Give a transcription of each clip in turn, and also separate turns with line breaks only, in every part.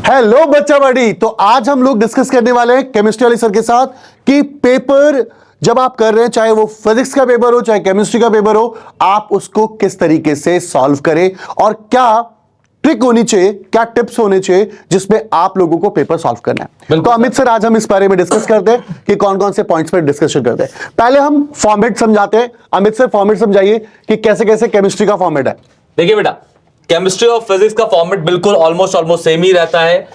Hello बच्चा बड़ी। तो आज हम लोग डिस्कस करने वाले हैं केमिस्ट्री वाले सर के साथ कि पेपर जब आप कर रहे हैं, चाहे वो फिजिक्स का पेपर हो चाहे केमिस्ट्री का पेपर हो, आप उसको किस तरीके से सॉल्व करें और क्या ट्रिक होनी चाहिए, क्या टिप्स होने चाहिए जिसमें आप लोगों को पेपर सॉल्व करना है। तो अमित सर, आज हम इस बारे में डिस्कस करते हैं कि कौन कौन से पॉइंट्स पर डिस्कशन करते हैं। पहले हम फॉर्मेट समझाते हैं। अमित सर, फॉर्मेट समझाइए कि कैसे कैसे केमिस्ट्री का फॉर्मेट है।
देखिए बेटा, केमिस्ट्री और फिजिक्स का फॉर्मेट बिल्कुल ऑलमोस्ट सेम ही रहता है।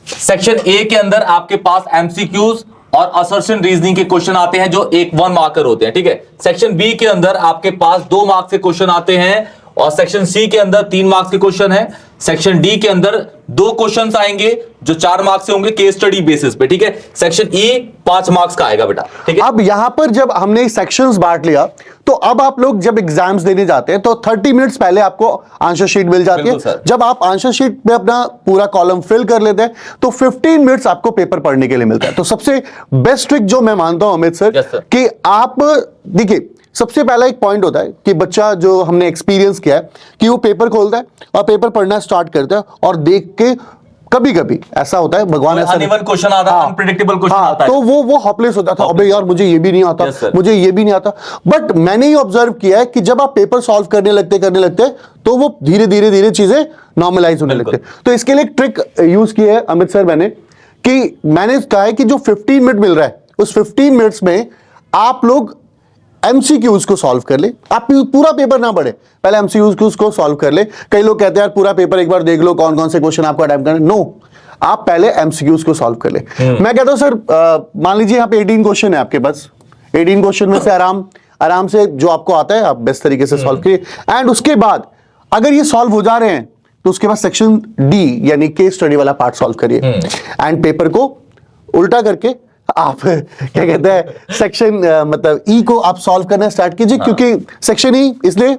सेक्शन ए के अंदर आपके पास एमसीक्यूज और असर्शन रीजनिंग के क्वेश्चन आते हैं जो 1 मार्कर होते हैं, ठीक है। सेक्शन बी के अंदर आपके पास 2 मार्क्स के क्वेश्चन आते हैं और सेक्शन सी के अंदर 3 मार्क्स के क्वेश्चन है। सेक्शन डी के अंदर 2 क्वेश्चंस आएंगे जो 4 मार्क्स से होंगे केस स्टडी बेसिस पे, ठीक है। सेक्शन ई 5 मार्क्स का आएगा बेटा, ठीक है।
अब यहां पर जब हमने सेक्शंस बांट लिया तो अब आप लोग जब एग्जाम्स देने जाते हैं तो 30 मिनट्स पहले आपको आंसर शीट मिल जाती है। जब आप आंसर शीट में अपना पूरा कॉलम फिल कर लेते हैं तो 15 मिनट्स आपको पेपर पढ़ने के लिए मिलता है। तो सबसे बेस्ट ट्रिक जो मैं मानता हूं अमित सर, कि आप देखिए, सबसे पहला एक पॉइंट होता है कि बच्चा, जो हमने एक्सपीरियंस किया है, कि वो पेपर खोलता है और पेपर पढ़ना स्टार्ट करता है और देख के कभी कभी ऐसा होता है, भगवान ऐसा
क्वेश्चन आता है, अनप्रेडिक्टेबल क्वेश्चन आता है,
तो वो हॉपलेस होता था। अबे यार, मुझे ये भी नहीं आता, मुझे ये भी नहीं आता। बट मैंने ये ऑब्जर्व किया है कि जब आप पेपर सॉल्व करने लगते तो वो धीरे धीरे चीजें नॉर्मलाइज होने लगते। तो इसके लिए एक ट्रिक यूज की है अमित सर मैंने, कि मैंने कहा है कि जो 15 मिनट मिल रहा है उस 15 मिनट्स में आप लोग एमसीक्यूज को सॉल्व कर ले। आप पूरा पेपर ना पढ़े, पहले एमसीक्यूज को सॉल्व कर ले। कई लोग कहते हैं यार पूरा पेपर एक बार देख लो, कौन कौन से क्वेश्चन आपको अटेम्प्ट करना है। नो, आप पहले एमसीक्यूज को सॉल्व कर ले। मैं कहता हूं सर, मान लीजिए यहाँ पे 18 क्वेश्चन है आपके पास। 18 क्वेश्चन में से आराम से जो आपको आता है आप बेस्ट तरीके से सॉल्व करिए। एंड उसके बाद अगर ये सॉल्व हो जा रहे हैं तो उसके बाद सेक्शन डी यानी केस स्टडी वाला पार्ट सॉल्व करिए। एंड पेपर को उल्टा करके आप क्या कहते हैं, सेक्शन मतलब ई को आप सॉल्व करना स्टार्ट कीजिए। क्योंकि सेक्शन ई इसलिए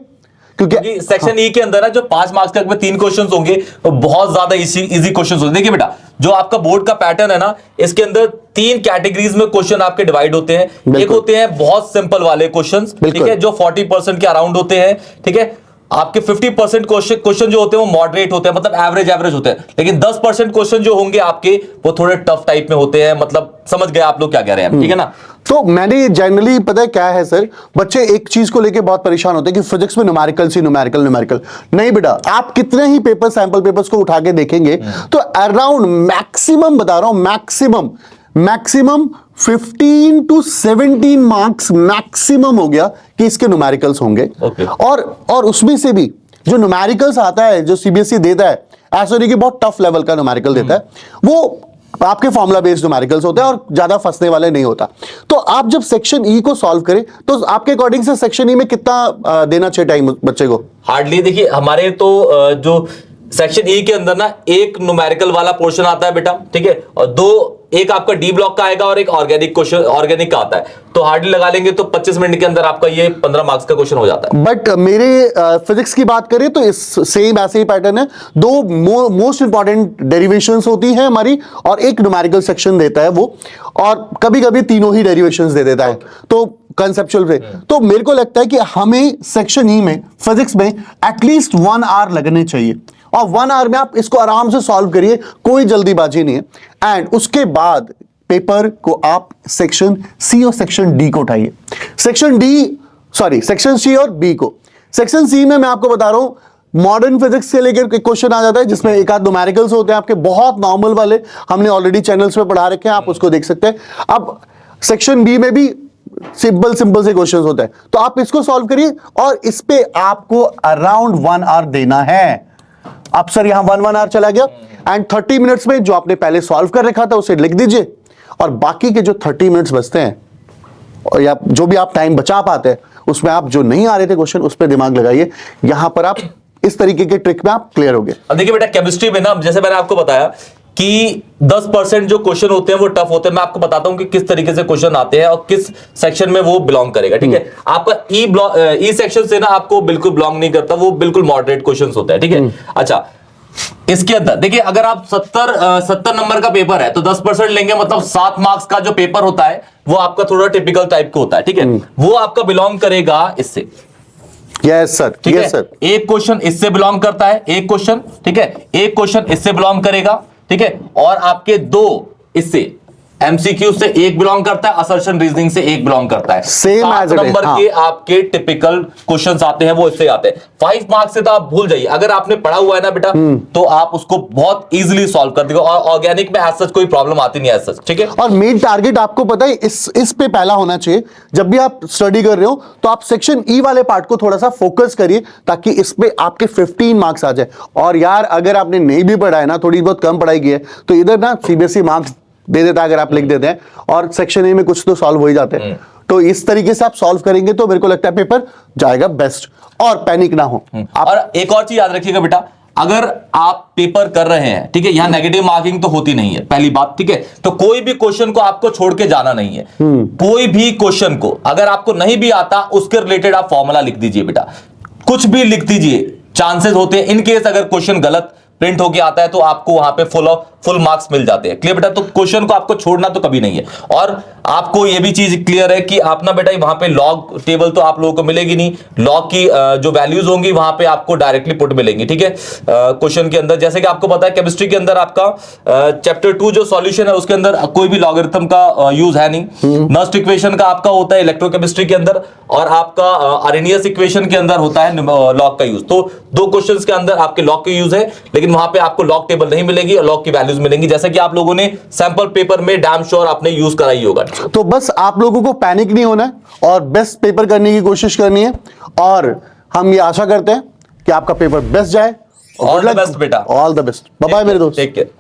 क्योंकि
सेक्शन ई के अंदर ना जो 5 मार्क्स के 3 क्वेश्चंस होंगे तो बहुत ज्यादा इजी क्वेश्चंस होंगे। देखिए बेटा, जो आपका बोर्ड का पैटर्न है ना, इसके अंदर 3 कैटेगरीज में क्वेश्चन आपके डिवाइड होते हैं। एक होते हैं बहुत सिंपल वाले क्वेश्चंस, ठीक है, जो 40% के अराउंड होते हैं, ठीक है। आपके 50% क्वेश्चन जो होते हैं वो मॉडरेट होते हैं, मतलब एवरेज होते हैं। लेकिन 10% क्वेश्चन जो होंगे आपके वो थोड़े टफ टाइप में होते हैं। मतलब समझ गए आप लोग क्या कह रहे हैं, ठीक है ना।
तो मैंने जनरली, पता है क्या है सर, बच्चे एक चीज को लेके बहुत परेशान होते हैं कि फिजिक्स में न्यूमेरिकल। नहीं बेटा, आप कितने ही पेपर, सैंपल पेपर्स को उठा के देखेंगे तो अराउंड मैक्सिमम, बता रहा हूं, मैक्सिमम 15 to 17 मार्क्स मैक्सिमम हो गया कि इसके न्यूमेरिकल्स होंगे। और उसमें से भी जो न्यूमेरिकल्स आता है, जो सीबीएसई देता है, ऐसा नहीं कि बहुत टफ लेवल का न्यूमेरिकल देता है, वो आपके फॉर्मूला बेस्ड न्यूमेरिकल्स होते हैं और ज्यादा फंसने वाले नहीं होता। तो आप जब सेक्शन ई को सॉल्व करें तो आपके अकॉर्डिंग से सेक्शन ई में कितना देना चाहिए टाइम बच्चे को?
हार्डली, देखिए हमारे तो जो सेक्शन ई के अंदर ना एक न्यूमेरिकल वाला पोर्शन आता है बेटा, ठीक है, और एक आपका डी ब्लॉक का आएगा और एक ऑर्गेनिक का आता है। तो हार्डली लगा लेंगे तो 25 मिनट के अंदर आपका ये 15 मार्क्स का क्वेश्चन हो जाता है।
बट मेरे फिजिक्स की बात करें तो इस सेम ऐसे ही पैटर्न है। 2 मोस्ट इंपॉर्टेंट डेरिवेशंस होती हैं हमारी और एक न्यूमेरिकल सेक्शन देता है वो, और कभी कभी तीनों ही डेरिवेशंस दे देता है। तो कंसेप्चुअल से तो मेरे को लगता है कि हमें सेक्शन ई में, फिजिक्स में एटलीस्ट 1 आवर लगने चाहिए और 1 आवर में आप इसको आराम से सॉल्व करिए, कोई जल्दीबाजी नहीं है। एंड उसके बाद पेपर को आप सेक्शन सी और सेक्शन डी को उठाइए। सेक्शन सी और बी को। सेक्शन सी में मैं आपको बता रहा हूं, मॉडर्न फिजिक्स से लेकर क्वेश्चन आ जाता है जिसमें एक आध न्यूमेरिकल्स होते हैं आपके, बहुत नॉर्मल वाले, हमने ऑलरेडी चैनल्स पे पढ़ा रखे हैं, आप उसको देख सकते हैं। अब सेक्शन बी में भी सिंपल से क्वेश्चंस होते हैं, तो आप इसको सॉल्व करिए और इस पे आपको अराउंड 1 आवर देना है। अब सर यहां 1 आवर चला गया एंड 30 मिनट्स में जो आपने पहले सॉल्व कर रखा था उसे लिख दीजिए और बाकी के जो 30 मिनट्स बचते हैं और या जो भी आप टाइम बचा पाते हैं उसमें आप जो नहीं आ रहे थे क्वेश्चन उस पर दिमाग लगाइए। यहां पर आप इस तरीके के ट्रिक में आप क्लियर हो गए।
अब देखिए बेटा, केमिस्ट्री में ना, जैसे मैंने आपको बताया कि 10% जो क्वेश्चन होते हैं वो टफ होते हैं। मैं आपको बताता हूं कि किस तरीके से क्वेश्चन आते हैं और किस सेक्शन में वो बिलोंग करेगा, ठीक है। आपका ई सेक्शन से ना आपको बिल्कुल बिलोंग नहीं करता, वो बिल्कुल मॉडरेट क्वेश्चंस होता है, ठीक है। अच्छा, इसके अंदर देखिए, अगर आप 70 नंबर का पेपर है तो 10% लेंगे, मतलब 7 मार्क्स का जो पेपर होता है वो आपका थोड़ा टिपिकल टाइप का होता है, ठीक है। वो आपका बिलोंग करेगा इससे,
यस सर,
यस सर। एक क्वेश्चन इससे बिलोंग करता है, एक क्वेश्चन, ठीक है, एक क्वेश्चन इससे बिलोंग करेगा, ठीक है, और आपके 2 इससे एमसीक्यू से 1 बिलोंग करता है, असर्शन रीजनिंग से 1 बिलोंग करता है।
Same
7
as it is,
number
हाँ।
के आपके टिपिकल क्वेश्चंस आते हैं, वो इससे आते हैं। 5 मार्क्स से तो आप भूल जाइए, अगर आपने पढ़ा हुआ है ना बेटा, तो आप उसको बहुत इजीली सॉल्व कर देंगे, और ऑर्गेनिक में एज सच कोई प्रॉब्लम आती नहीं है एज सच, ठीक है।
और मेन टारगेट आपको पता है इस पे पहला होना चाहिए। जब भी आप स्टडी कर रहे हो तो आप सेक्शन ई वाले पार्ट को थोड़ा सा फोकस करिए, ताकि इस पे आपके 15 मार्क्स आ जाए। और यार अगर आपने नहीं भी पढ़ा है ना, थोड़ी बहुत कम पढ़ाई की है, तो इधर ना सीबीएसई मार्क्स दे देता है अगर आप लिख देते हैं, और सेक्शन ए में कुछ तो सॉल्व हो ही जाते हैं। तो इस तरीके से आप सॉल्व करेंगे तो मेरे को लगता है पेपर जाएगा बेस्ट। और पैनिक ना हो आप।
और एक और चीज याद रखिएगा बेटा, अगर आप पेपर कर रहे हैं, ठीक है, यहां नेगेटिव मार्किंग तो होती नहीं है, पहली बात, ठीक है। तो कोई भी क्वेश्चन को आपको छोड़ के जाना नहीं है। कोई भी क्वेश्चन को अगर आपको नहीं भी आता, उसके रिलेटेड आप फॉर्मूला लिख दीजिए बेटा, कुछ भी लिख दीजिए। चांसेस होते हैं इन केस अगर क्वेश्चन गलत प्रिंट होके आता है तो आपको वहां पे फुल मार्क्स मिल जाते हैं। क्लियर बेटा, तो क्वेश्चन को आपको छोड़ना तो कभी नहीं है। और आपको ये भी चीज क्लियर है कि आप ना बेटा वहां पे लॉग टेबल तो आप लोगों को मिलेगी नहीं, लॉग की जो वैल्यूज होंगी वहां पे आपको डायरेक्टली पुट मिलेंगी, ठीक है, क्वेश्चन के अंदर। जैसे कि आपको पता है केमिस्ट्री के अंदर आपका चैप्टर 2 जो सॉल्यूशन है उसके अंदर कोई भी लॉगरिथम का यूज है नहीं। नस्ट इक्वेशन का आपका होता है इलेक्ट्रोकेमिस्ट्री के अंदर, और आपका अरेनियस इक्वेशन के अंदर होता है लॉग का यूज। तो 2 क्वेश्चंस के अंदर आपके लॉग का यूज है, लेकिन वहां पे आपको लॉग टेबल नहीं मिलेगी और लॉग की वैल्यूज मिलेंगी, जैसे कि आप लोगों ने सैंपल पेपर में डैम श्योर आपने यूज कराई होगा।
तो बस आप लोगों को पैनिक नहीं होना है और बेस्ट पेपर करने की कोशिश करनी है, और हम ये आशा करते हैं कि आपका पेपर बेस्ट जाए।
ऑल द बेस्ट बेटा,
all the best, bye bye मेरे दोस्त।
Take care.